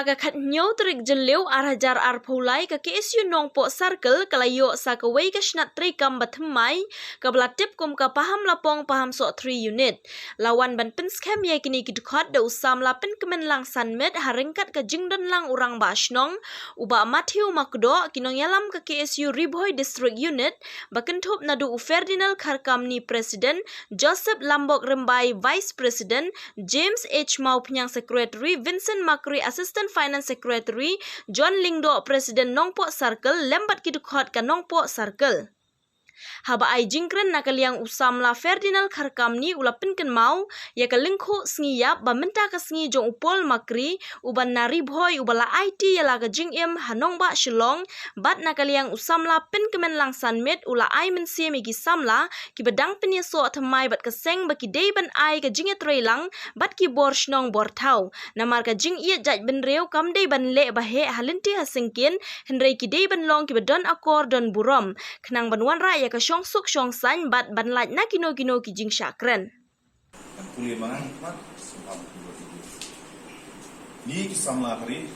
Haga khat nyau trik jeleu arhajar arphulai ka KSU Nongpo Circle kalayo sa kawai ka snat tri kam bathmai ka blatip kum ka paham lapong paham so 3 unit. Lawan ban penskem ye kini kidkhot da usam lapin kemen lang sanmet haringkat ka jingdan lang urang basnong uba Matthew Makdo kinong yalam ka KSU Riboy District Unit bakentup nadu Ferdinand Kharkam ni Presiden, Joseph Lambok Rembai Vice President, James H. Mau Penyang Secretary, Vincent Makri Assistant Finance Secretary, John Lingdo Presiden Nongpo Circle, lembat kidukot ka Nongpo Circle. Haba ai jingkren nakaliang usam la Ferdinand Kharkam ni ulapin ken mau ya ka lingkhu sngiya ba menta ka sngi jong upol makri uban nari bhoi ubala IT ya la ka jingim hanong ba shilong bat nakaliang usam la pin kemen lang sanmet ula ai mensie megi samla ki bedang pin so thamai bat ka seng ba ki dei ban ai ka jinget reilang bat ki bor shnong bor thau namar ka jing ia jaj ben reu kam dei ban le ba he halinti hasengkin henrei ki dei ban long ki bedon akor don burom khnang banwan ra ya ka shong suk shong san bat ban laj na kino ki jing syakren. Dan kuliah mangan mat sebab ni kisamla hari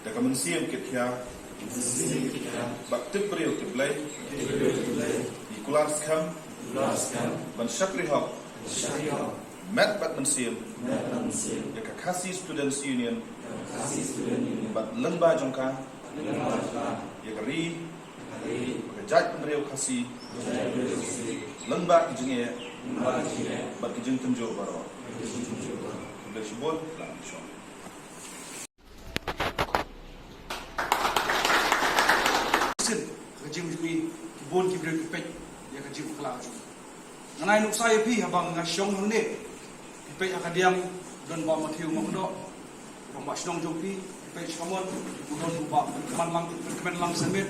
da kamen siam kitya bakte beriu kiblai di kular skam ban syakri hok mat bat mensiam ya ka Khasi Students Union bat lemba jongka ya kari Kejat peneriau Khasi lembak kijengnya bat kijeng tenjo baro boleh sebut langsung kejeng jui kibon kibrel kipek ya kejeng kala ju nganai nuk saya pi habang ngasyong hande kipek akadiang don ba Matthew Makdo bang ba snong jopi kipek samon budon ba kemen lang semet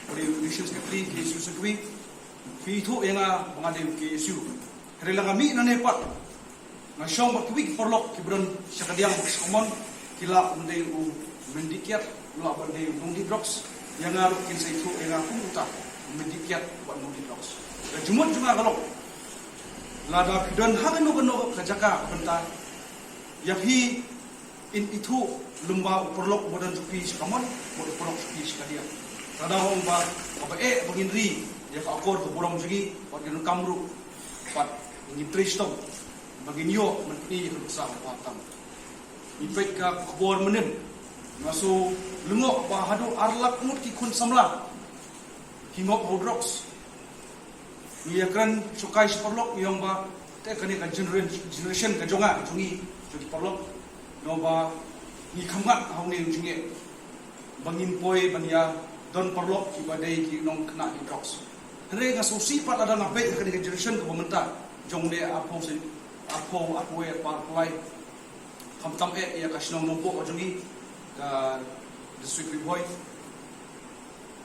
Relations Secretary, KSU Secretary, Pito yang mengadil KSU. Kerana kami nanepat, nasyong berkuik perlok kibran syakadiang sekomon kila mendai mendikiat ula mendai nungdi drugs yang ngaruk kinsa itu yang aku muta mendikiat buat nungdi drugs. Dan jumut juga kalau lada dan hang no kajaka bentar yahi in itu lumba perlok bodan jupi sekomon bod perlok jupi syakadiang. Kadang ba bangindri dia ka akor to borong sigi pat ginu kamru pat ngitristong baginyo mentni rusa patam ipek ka kebor menen masu lengok ba hadu arlak mut ki kun samla hingok hodrox ia kan sukai sporlok yang ba te kani ka generation ka jonga jungi jadi porlok no ba ni khamat hauni jungi bangin poi banya don perlok ibadai ki nong kena di drugs. Henry ngasusi pat ada ngape ke generation ke pemerintah jong de apo we par play kamtam ya kasnong nompo ojongi ka district boy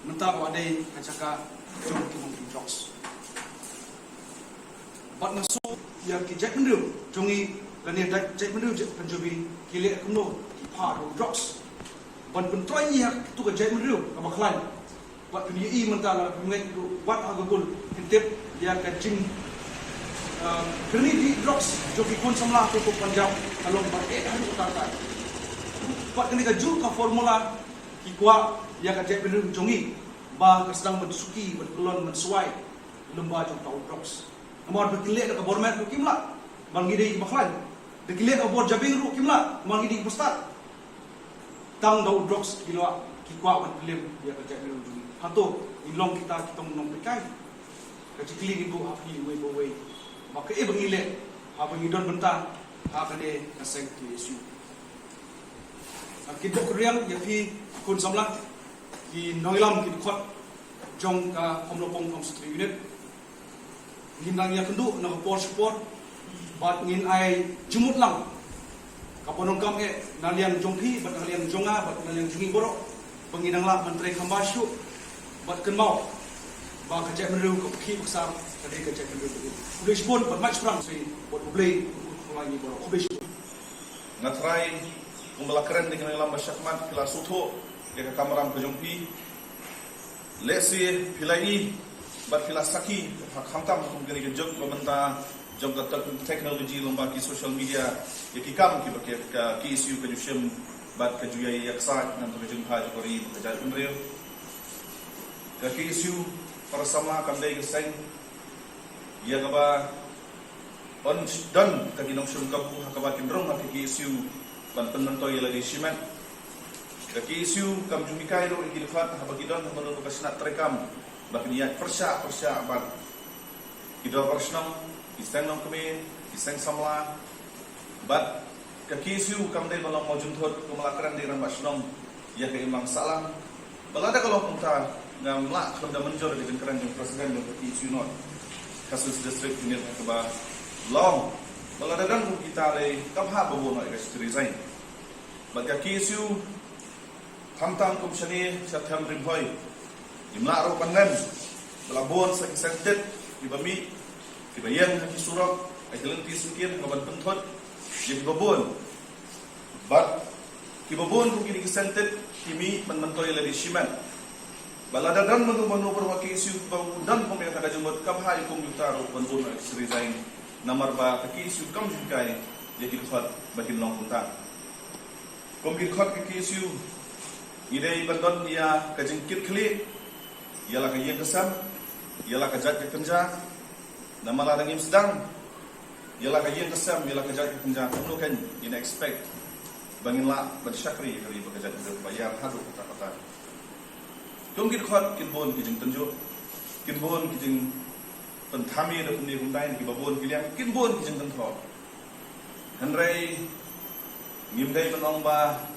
menta wadai kacaka jong ki nong drugs. Pat nasu yang ki jack mendu jongi lani jack mendu penjubi kile kuno ki par drugs. Ban bentroy ni tu ka jai mendu ka baklan wat dunia i mentala pengai wat agul intip dia ka jing kerni di drugs joki kon samla tu panjang kalau pakai anu kata wat kini ka ju ka formula ki kwa dia ka jai mendu jongi ba ka sedang mensuki berkelon mensuai lemba jong tau drugs nomor berkilik ka bormet ku kimla bangi dei baklan berkilik ka bor jabing ru kimla bangi dei pustat tang dau drugs kilo kikwa wan film dia kerja di ujung hato ilong kita menong pekai kecikli ibu api we maka bangile abang idon bentang akade kaseng KSU kita kuriang yafi kun samla ki noilam ki khot jong ka komlopong kom sutri unit ginang ya kendu na support bat ngin ai jumut lang kaponong kam naliang jongpi bat naliang jonga bat naliang jungi borok penginang la menteri kambasyu bat kenmau ba kajak meru ko ki besar tadi kajak meru boleh sebut bat match perang si buat boleh lagi borok boleh ngatrai kumbala keren dengan lam masyakmat kila sutho dia ka kamaram ke jongpi lesi pilai bat kila saki hak hamtam kum gani ke jog pementa jom kata teknologi lomba ki social media ya ki kam ki isu ke jushim bat ke juyai yaksa nan to jumpa jori bekerja unreal ke isu para sama kam dai ke seng ya kaba on dan ke ginong shum kapu hakaba kindrong ha ki isu ban penontoy lagi shiman ke isu kam jumikai ro ki lefat ha bagi don ha banu kasnat terekam bak niat persya bat kita persnam iseng nong kami iseng samla bat kakisu kam dai balong mo junthot kumalakran di rambas nong ya ke imang salam balada kalau punta ngam la khonda menjor di kran jong presiden jong kakisu not kasus district unit ke ba long balada dan kita le kam ha bo no ke resign bat kakisu tham kum shani satham rimhoi imla ro pangan balabon sa isentet ibami kibayan haki surok ay kalanti singkir ngaban penthot kibabon but kibabon kung kinikisentet kimi manmantoy ladi shiman baladadan manu perwaki isu dan pemilihan tagajumot kamha ikum yutaro banbon ay resign namar ba kaki isu kam jukay yaki khot bakin long punta kum khot kaki isu idai bandon dia kajengkit kli ialah kayang kesam ialah kajat kekenja nama ladang im sedang ialah kayang kesam ialah kajat kekenja kuno kan ina expect bangin la bersyakri kali bekerja untuk bayar hadu kata-kata kum kit khot kin bon kijing tenjo kin bon kijing penthami da pundi hundai ki babon kiliang kin bon kijing tentho hanrai ngimdai menong ba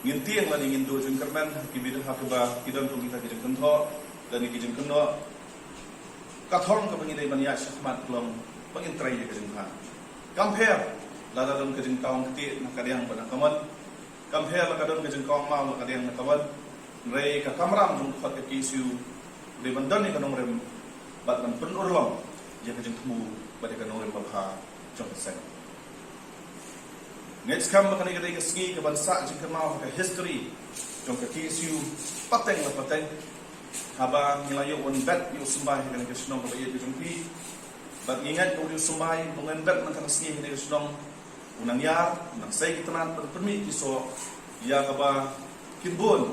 ngintiang la ngin do jung kerman ki bidah hakba kidan kum kita kijing tentho dan kijing keno kathong ka bangidai bania syahmat kelom bangin trai ke jengha compare la dadon ke jeng kaung keti nak kadiang bana kaman compare la kadon ke jeng kaung mau la kadiang nak kawan rei ka kamram jung khat ke kisu de bandan ni kanong rem bat man pen urlong ya ke jeng temu bade kanong rem balha jong sen next kam makani kadai ke ski ke bansa jeng kemau ke history jong ke kisu pateng la pateng haba nilayo on bet yu sembah dengan kesnong ke ye jumpi bat ingat ko yu sembah dengan bet nang kasni dengan kesnong unang yar nang sai kitanan permi kiso ya haba kimbon